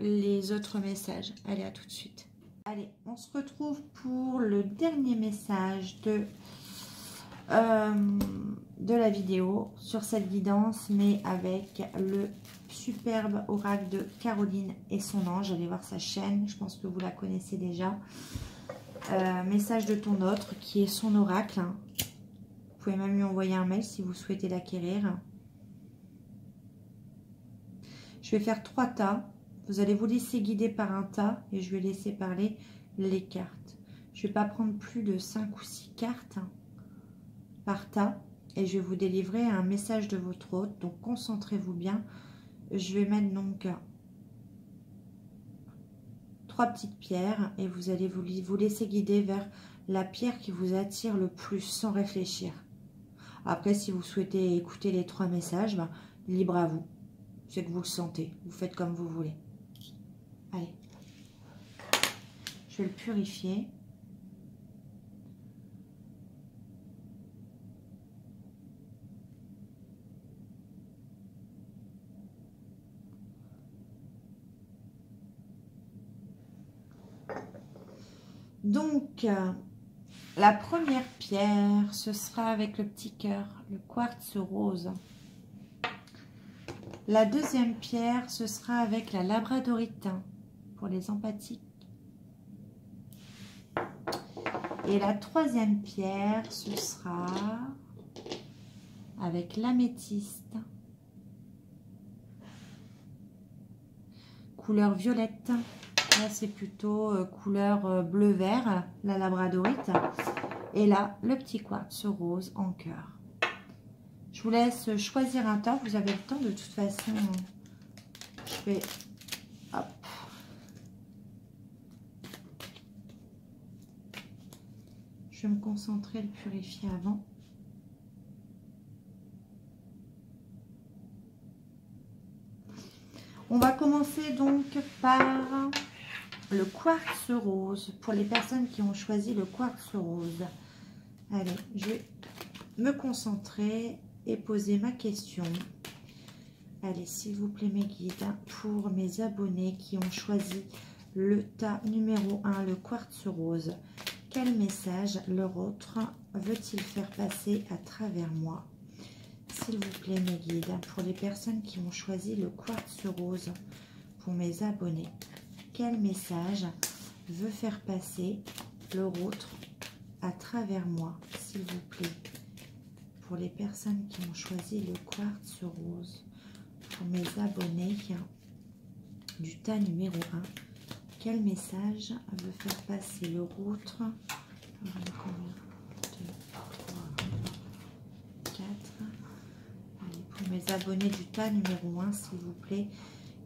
les autres messages. Allez, à tout de suite. Allez, on se retrouve pour le dernier message de la vidéo sur cette guidance, mais avec le superbe oracle de Caroline et son ange. Allez voir sa chaîne, je pense que vous la connaissez déjà. Message de ton autre, qui est son oracle. Vous pouvez même lui envoyer un mail si vous souhaitez l'acquérir. Je vais faire 3 tas. Vous allez vous laisser guider par un tas et je vais laisser parler les cartes. Je ne vais pas prendre plus de 5 ou 6 cartes par tas et je vais vous délivrer un message de votre hôte. Donc concentrez-vous bien. Je vais mettre donc 3 petites pierres et vous allez vous laisser guider vers la pierre qui vous attire le plus sans réfléchir. Après, si vous souhaitez écouter les 3 messages, libre à vous. C'est que vous le sentez. Vous faites comme vous voulez. Allez. Je vais le purifier. Donc, la première pierre, ce sera avec le petit cœur, le quartz rose. La deuxième pierre, ce sera avec la labradorite pour les empathiques. Et la troisième pierre, ce sera avec l'améthyste. Couleur violette. Là, c'est plutôt couleur bleu-vert, la labradorite. Et là, le petit quartz rose en cœur. Je vous laisse choisir un tas. Vous avez le temps de toute façon. Je vais... Hop. Je vais me concentrer, le purifier avant. On va commencer donc par le quartz rose. Pour les personnes qui ont choisi le quartz rose. Allez, je vais me concentrer et poser ma question. Allez, s'il vous plaît, mes guides, pour mes abonnés qui ont choisi le tas numéro 1, le quartz rose, quel message leur autre veut-il faire passer à travers moi? S'il vous plaît, mes guides, pour les personnes qui ont choisi le quartz rose, pour mes abonnés, quel message veut faire passer leur autre à travers moi, s'il vous plaît. Pour les personnes qui ont choisi le quartz rose, pour mes abonnés du tas numéro 1, quel message veut faire passer leur autre? Combien? 2, 3, 4. Allez, pour mes abonnés du tas numéro 1, s'il vous plaît,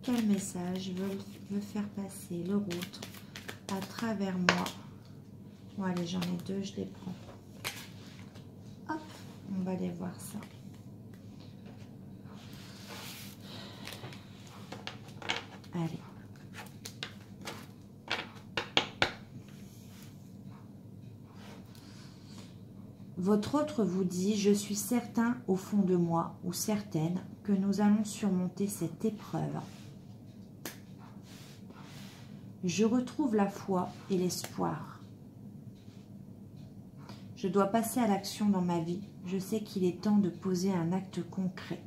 quel message veut faire passer leur autre à travers moi? Bon, allez, j'en ai 2, je les prends. Hop, on va aller voir ça. Allez. Votre autre vous dit, je suis certain au fond de moi, ou certaine, que nous allons surmonter cette épreuve. Je retrouve la foi et l'espoir. Je dois passer à l'action dans ma vie. Je sais qu'il est temps de poser un acte concret.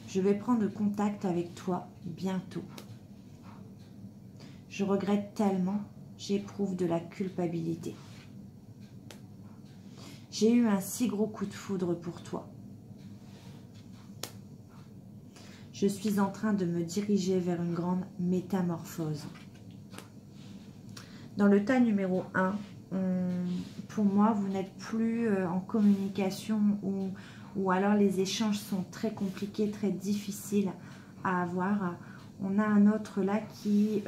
Je vais prendre contact avec toi bientôt. Je regrette tellement, j'éprouve de la culpabilité. J'ai eu un si gros coup de foudre pour toi. Je suis en train de me diriger vers une grande métamorphose. Dans le tas numéro 1, pour moi, vous n'êtes plus en communication ou alors les échanges sont très compliqués, très difficiles à avoir. On a un autre là qui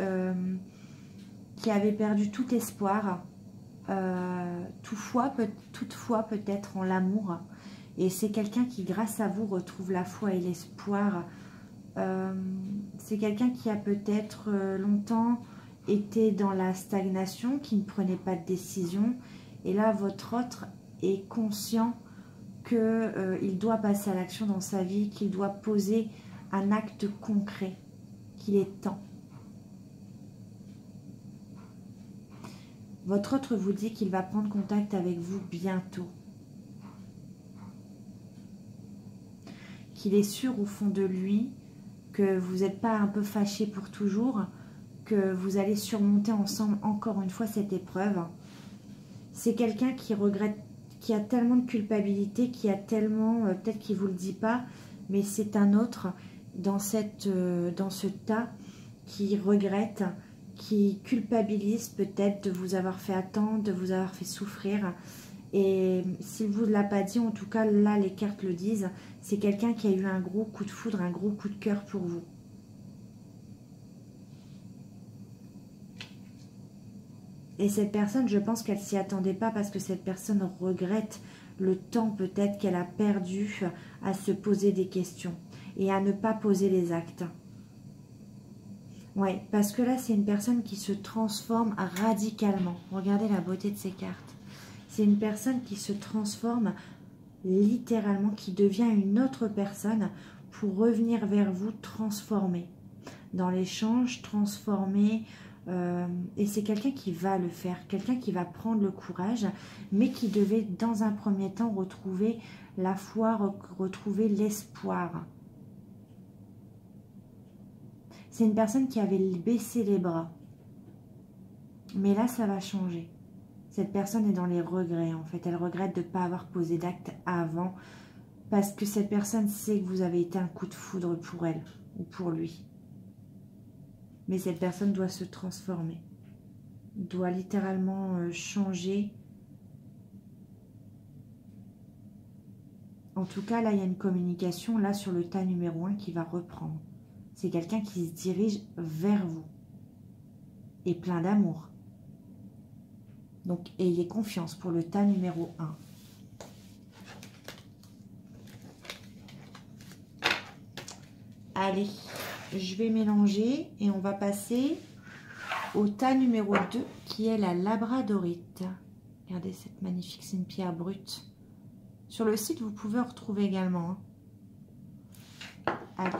avait perdu tout espoir, toutefois peut-être en l'amour. Et c'est quelqu'un qui, grâce à vous, retrouve la foi et l'espoir. C'est quelqu'un qui a peut-être longtemps été dans la stagnation, qui ne prenait pas de décision. Et là, votre autre est conscient qu'il doit passer à l'action dans sa vie, qu'il doit poser un acte concret, qu'il est temps. Votre autre vous dit qu'il va prendre contact avec vous bientôt. Qu'il est sûr au fond de lui que vous n'êtes pas un peu fâché pour toujours, que vous allez surmonter ensemble encore une fois cette épreuve. C'est quelqu'un qui regrette, qui a tellement de culpabilité, qui a tellement, peut-être qu'il ne vous le dit pas, mais c'est un autre dans ce tas qui regrette, qui culpabilise peut-être de vous avoir fait attendre, de vous avoir fait souffrir. Et s'il ne vous l'a pas dit, en tout cas là les cartes le disent, c'est quelqu'un qui a eu un gros coup de foudre, un gros coup de cœur pour vous. Et cette personne, je pense qu'elle ne s'y attendait pas parce que cette personne regrette le temps peut-être qu'elle a perdu à se poser des questions et à ne pas poser les actes. Oui, parce que là, c'est une personne qui se transforme radicalement. Regardez la beauté de ces cartes. C'est une personne qui se transforme littéralement, qui devient une autre personne pour revenir vers vous transformée. Dans l'échange, transformée. Et c'est quelqu'un qui va le faire, quelqu'un qui va prendre le courage, mais qui devait dans un premier temps retrouver la foi, retrouver l'espoir. C'est une personne qui avait baissé les bras. Mais là, ça va changer. Cette personne est dans les regrets, en fait. Elle regrette de ne pas avoir posé d'acte avant, parce que cette personne sait que vous avez été un coup de foudre pour elle ou pour lui. Mais cette personne doit se transformer, doit littéralement changer. En tout cas, là, il y a une communication, là, sur le tas numéro 1 qui va reprendre. C'est quelqu'un qui se dirige vers vous et plein d'amour. Donc, ayez confiance pour le tas numéro 1. Allez, je vais mélanger et on va passer au tas numéro 2 qui est la labradorite. Regardez cette magnifique, c'est une pierre brute. Sur le site, vous pouvez en retrouver également. Allez,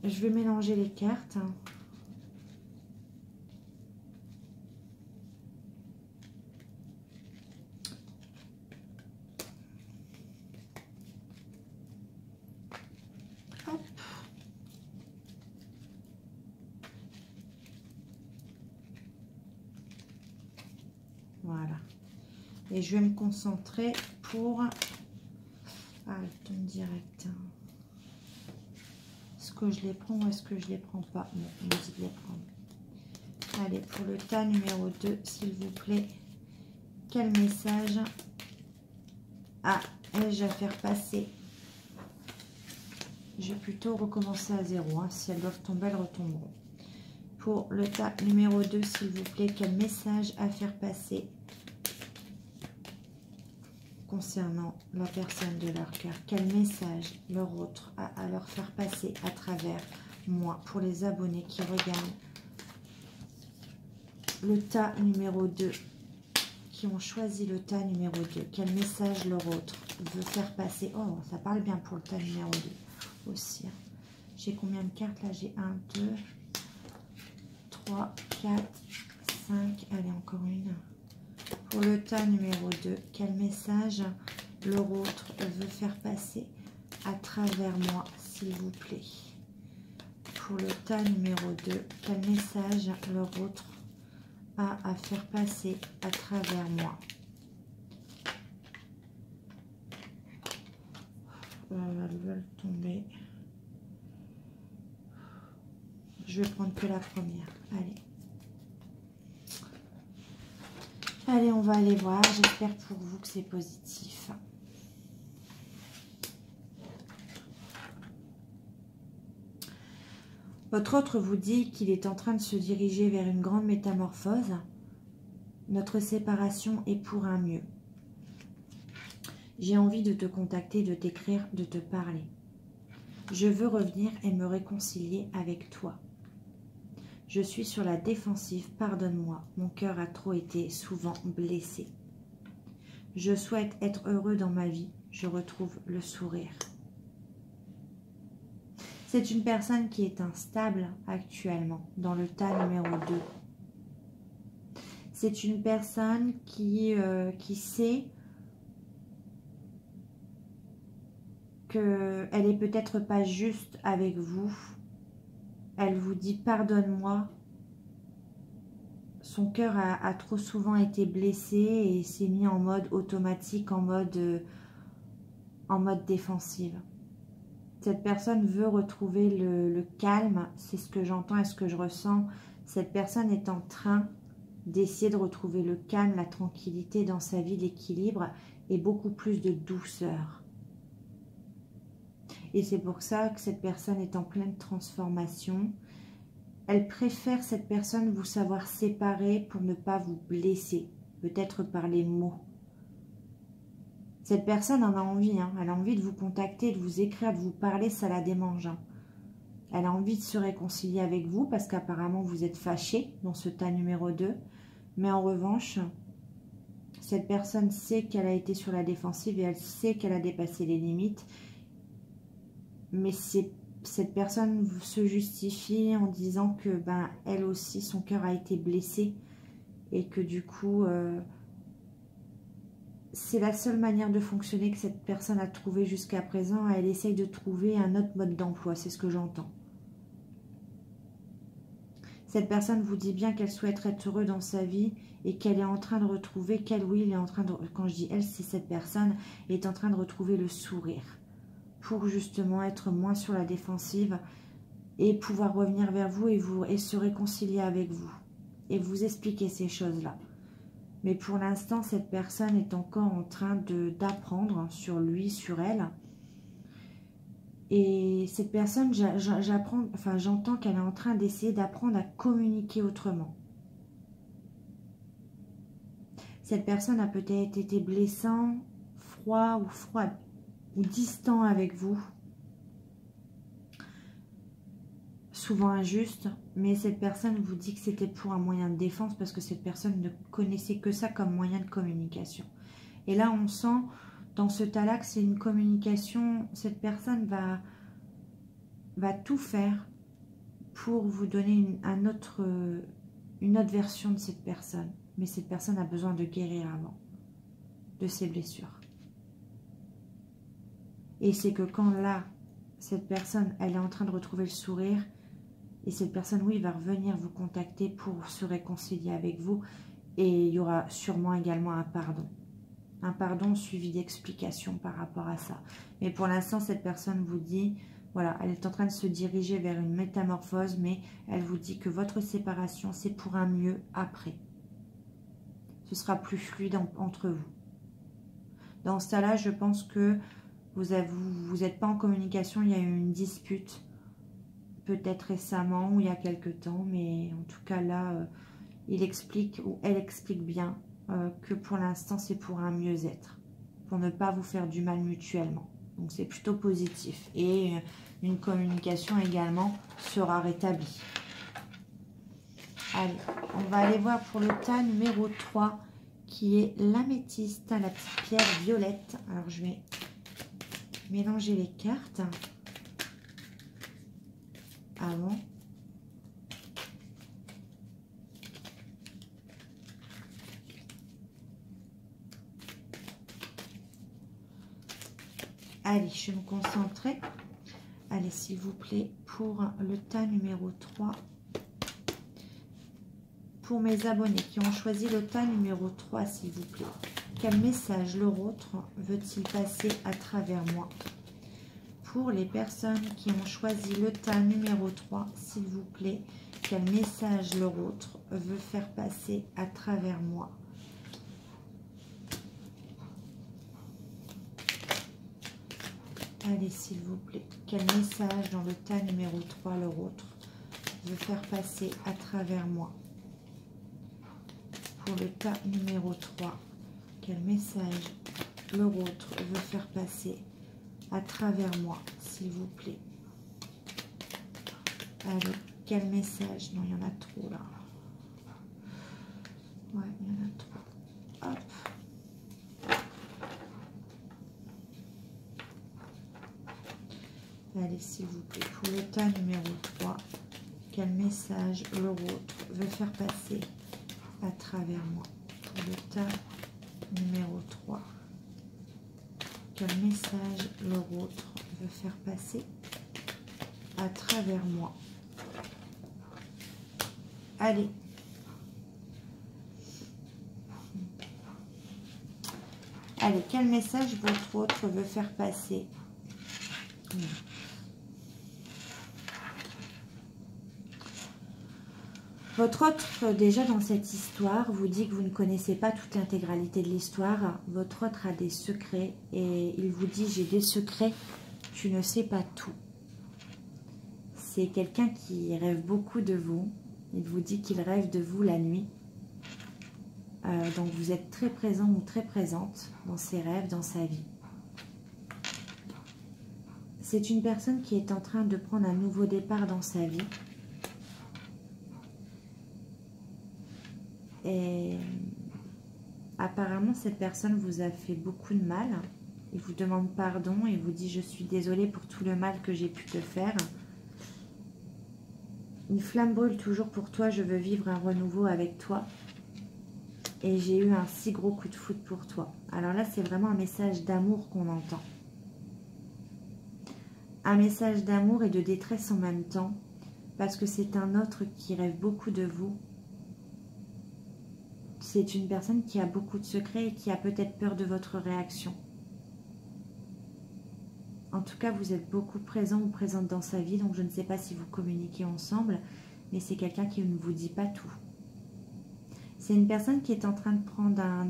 je vais mélanger les cartes. Voilà. Et je vais me concentrer pour... Ah, elle tombe direct. Est-ce que je les prends ou est-ce que je les prends pas? Non, on me dit de les prendre. Allez, pour le tas numéro 2, s'il vous plaît. Quel message ai-je à faire passer? Je vais plutôt recommencer à 0. Hein. Si elles doivent tomber, elles retomberont. Pour le tas numéro 2, s'il vous plaît, quel message à faire passer concernant la personne de leur cœur? Quel message leur autre a à leur faire passer à travers moi? Pour les abonnés qui regardent le tas numéro 2, qui ont choisi le tas numéro 2, quel message leur autre veut faire passer? Oh, ça parle bien pour le tas numéro 2 aussi. J'ai combien de cartes là? J'ai 1, 2, 3, 4, 5. Allez, encore une. Pour le tas numéro 2, quel message leur autre veut faire passer à travers moi, s'il vous plaît? Pour le tas numéro 2, quel message leur autre a à faire passer à travers moi? Elles veulent tomber. Je vais prendre que la première. Allez. Allez, on va aller voir. J'espère pour vous que c'est positif. Votre autre vous dit qu'il est en train de se diriger vers une grande métamorphose. Notre séparation est pour un mieux. J'ai envie de te contacter, de t'écrire, de te parler. Je veux revenir et me réconcilier avec toi. Je suis sur la défensive, pardonne-moi. Mon cœur a trop été souvent blessé. Je souhaite être heureux dans ma vie. Je retrouve le sourire. C'est une personne qui est instable actuellement dans le tas numéro 2. C'est une personne qui sait qu'elle n'est peut-être pas juste avec vous. Elle vous dit pardonne-moi. Son cœur a trop souvent été blessé et s'est mis en mode automatique, en mode défensive. Cette personne veut retrouver le calme, c'est ce que j'entends et ce que je ressens. Cette personne est en train d'essayer de retrouver le calme, la tranquillité dans sa vie, l'équilibre et beaucoup plus de douceur. Et c'est pour ça que cette personne est en pleine transformation. Elle préfère, cette personne, vous savoir séparer pour ne pas vous blesser, peut-être par les mots. Cette personne en a envie, hein. Elle a envie de vous contacter, de vous écrire, de vous parler, ça la démange. Hein. Elle a envie de se réconcilier avec vous parce qu'apparemment vous êtes fâché dans ce tas numéro 2. Mais en revanche, cette personne sait qu'elle a été sur la défensive et elle sait qu'elle a dépassé les limites. Mais cette personne se justifie en disant que elle aussi, son cœur a été blessé et que du coup, c'est la seule manière de fonctionner que cette personne a trouvé jusqu'à présent. Elle essaye de trouver un autre mode d'emploi, c'est ce que j'entends. Cette personne vous dit bien qu'elle souhaite être heureuse dans sa vie et qu'elle est en train de retrouver, il est en train de, quand je dis elle, c'est cette personne, est en train de retrouver le sourire pour justement être moins sur la défensive et pouvoir revenir vers vous et se réconcilier avec vous et vous expliquer ces choses-là. Mais pour l'instant, cette personne est encore en train d'apprendre sur lui, sur elle. Et cette personne, j'entends qu'elle est en train d'essayer d'apprendre à communiquer autrement. Cette personne a peut-être été blessant, froid ou froide, ou distant avec vous. Souvent injuste, mais cette personne vous dit que c'était pour un moyen de défense parce que cette personne ne connaissait que ça comme moyen de communication. Et là, on sent dans ce tas-là que c'est une communication, cette personne va tout faire pour vous donner une autre version de cette personne. Mais cette personne a besoin de guérir avant de ses blessures. Et c'est que quand là, cette personne, elle est en train de retrouver le sourire, et cette personne, oui, va revenir vous contacter pour se réconcilier avec vous Et il y aura sûrement également un pardon. Un pardon suivi d'explications par rapport à ça. Mais pour l'instant, cette personne vous dit, voilà, elle est en train de se diriger vers une métamorphose, mais elle vous dit que votre séparation, c'est pour un mieux après. Ce sera plus fluide entre vous. Dans ce cas-là, je pense que vous n'êtes pas en communication, il y a eu une dispute, peut-être récemment ou il y a quelque temps, mais en tout cas là, il explique ou elle explique bien que pour l'instant c'est pour un mieux-être, pour ne pas vous faire du mal mutuellement. Donc c'est plutôt positif et une communication également sera rétablie. Allez, on va aller voir pour le tas numéro 3 qui est l'améthyste, la petite pierre violette. Alors je vais mélanger les cartes avant. Allez, je vais me concentrer. Allez, s'il vous plaît, pour le tas numéro 3. Pour mes abonnés qui ont choisi le tas numéro 3, s'il vous plaît. Quel message leur autre veut-il passer à travers moi? Pour les personnes qui ont choisi le tas numéro 3, s'il vous plaît, quel message leur autre veut faire passer à travers moi? Allez, s'il vous plaît, quel message dans le tas numéro 3 leur autre veut faire passer à travers moi? Pour le tas numéro 3, quel message leur autre veut faire passer à travers moi, s'il vous plaît? Allez, quel message? Non, il y en a trop là. Ouais, il y en a trop. Hop. Allez, s'il vous plaît, pour le tas numéro 3, quel message leur autre veut faire passer à travers moi? Pour le tas numéro 3, quel message leur autre veut faire passer à travers moi? Allez. Allez, quel message votre autre veut faire passer? Votre autre, déjà dans cette histoire, vous dit que vous ne connaissez pas toute l'intégralité de l'histoire. Votre autre a des secrets et il vous dit, j'ai des secrets, tu ne sais pas tout. C'est quelqu'un qui rêve beaucoup de vous. Il vous dit qu'il rêve de vous la nuit. Donc vous êtes très présent ou très présente dans ses rêves, dans sa vie. C'est une personne qui est en train de prendre un nouveau départ dans sa vie. Et apparemment, cette personne vous a fait beaucoup de mal. Il vous demande pardon et vous dit « Je suis désolée pour tout le mal que j'ai pu te faire. Une flamme brûle toujours pour toi. Je veux vivre un renouveau avec toi. Et j'ai eu un si gros coup de foudre pour toi. » Alors là, c'est vraiment un message d'amour qu'on entend. Un message d'amour et de détresse en même temps. Parce que c'est un autre qui rêve beaucoup de vous. C'est une personne qui a beaucoup de secrets et qui a peut-être peur de votre réaction. En tout cas, vous êtes beaucoup présent ou présente dans sa vie, donc je ne sais pas si vous communiquez ensemble, mais c'est quelqu'un qui ne vous dit pas tout. C'est une personne qui est en train de prendre un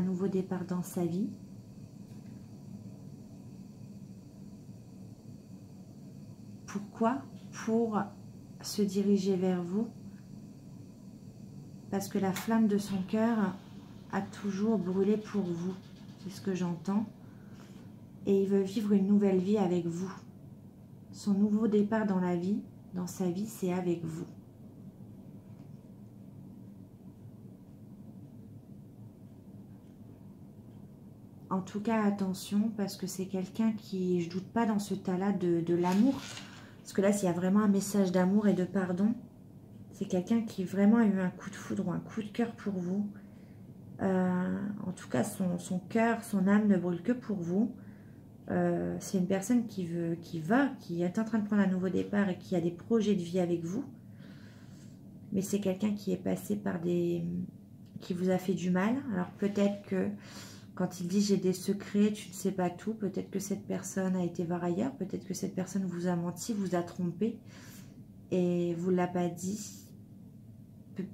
nouveau départ dans sa vie. Pourquoi? Pour se diriger vers vous. Parce que la flamme de son cœur a toujours brûlé pour vous. C'est ce que j'entends. Et il veut vivre une nouvelle vie avec vous. Son nouveau départ dans la vie, dans sa vie, c'est avec vous. En tout cas, attention, parce que c'est quelqu'un qui, je ne doute pas dans ce tas-là de l'amour. Parce que là, s'il y a vraiment un message d'amour et de pardon, c'est quelqu'un qui vraiment a eu un coup de foudre ou un coup de cœur pour vous. En tout cas, son cœur, son âme ne brûle que pour vous. C'est une personne qui est en train de prendre un nouveau départ et qui a des projets de vie avec vous. Mais c'est quelqu'un qui est passé par des qui vous a fait du mal. Alors peut-être que quand il dit j'ai des secrets, tu ne sais pas tout, peut-être que cette personne a été voir ailleurs, peut-être que cette personne vous a menti, vous a trompé et vous l'a pas dit.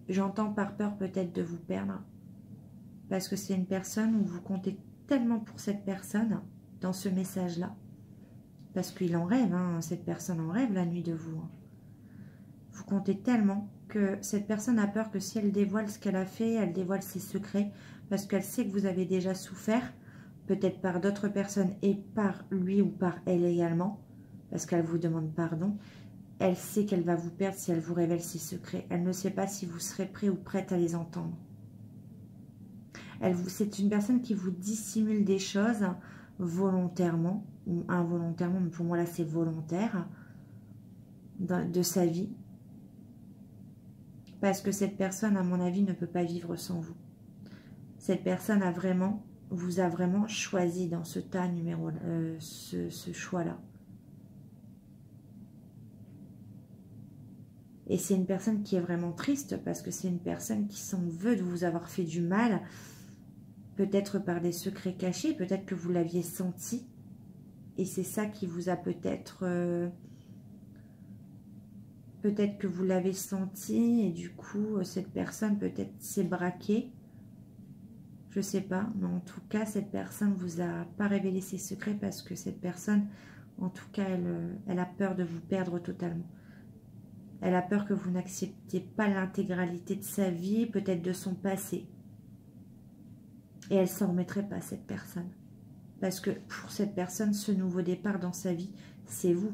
J'entends par peur peut-être de vous perdre parce que c'est une personne où vous comptez tellement pour cette personne dans ce message-là. Parce qu'il en rêve, hein, cette personne en rêve la nuit de vous. Hein. Vous comptez tellement que cette personne a peur que si elle dévoile ce qu'elle a fait, elle dévoile ses secrets, parce qu'elle sait que vous avez déjà souffert, peut-être par d'autres personnes et par lui ou par elle également, parce qu'elle vous demande pardon. Elle sait qu'elle va vous perdre si elle vous révèle ses secrets. Elle ne sait pas si vous serez prêt ou prête à les entendre. C'est une personne qui vous dissimule des choses volontairement ou involontairement, mais pour moi là c'est volontaire, de sa vie. Parce que cette personne, à mon avis, ne peut pas vivre sans vous. Cette personne vous a vraiment choisi dans ce tas numéro, ce choix-là. Et c'est une personne qui est vraiment triste parce que c'est une personne qui s'en veut de vous avoir fait du mal, peut-être par des secrets cachés, peut-être que vous l'aviez senti. Et c'est ça qui vous a peut-être... peut-être que vous l'avez senti et du coup, cette personne peut-être s'est braquée. Je ne sais pas, mais en tout cas, cette personne ne vous a pas révélé ses secrets parce que cette personne, en tout cas, elle a peur de vous perdre totalement. Elle a peur que vous n'acceptiez pas l'intégralité de sa vie, peut-être de son passé. Et elle ne s'en remettrait pas, cette personne. Parce que pour cette personne, ce nouveau départ dans sa vie, c'est vous.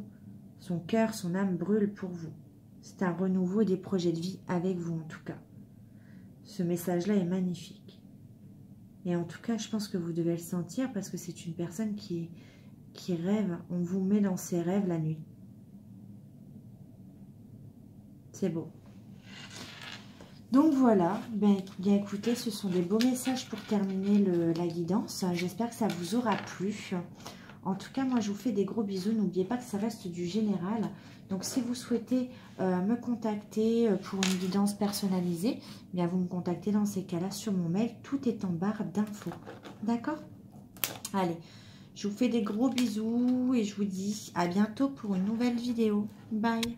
Son cœur, son âme brûle pour vous. C'est un renouveau des projets de vie avec vous, en tout cas. Ce message-là est magnifique. Et en tout cas, je pense que vous devez le sentir parce que c'est une personne qui rêve. On vous met dans ses rêves la nuit. C'est beau. Donc voilà, bien écoutez, ce sont des beaux messages pour terminer la guidance. J'espère que ça vous aura plu. En tout cas, moi, je vous fais des gros bisous. N'oubliez pas que ça reste du général. Donc, si vous souhaitez me contacter pour une guidance personnalisée, bien, vous me contactez dans ces cas-là sur mon mail. Tout est en barre d'infos. D'accord? Allez, je vous fais des gros bisous et je vous dis à bientôt pour une nouvelle vidéo. Bye!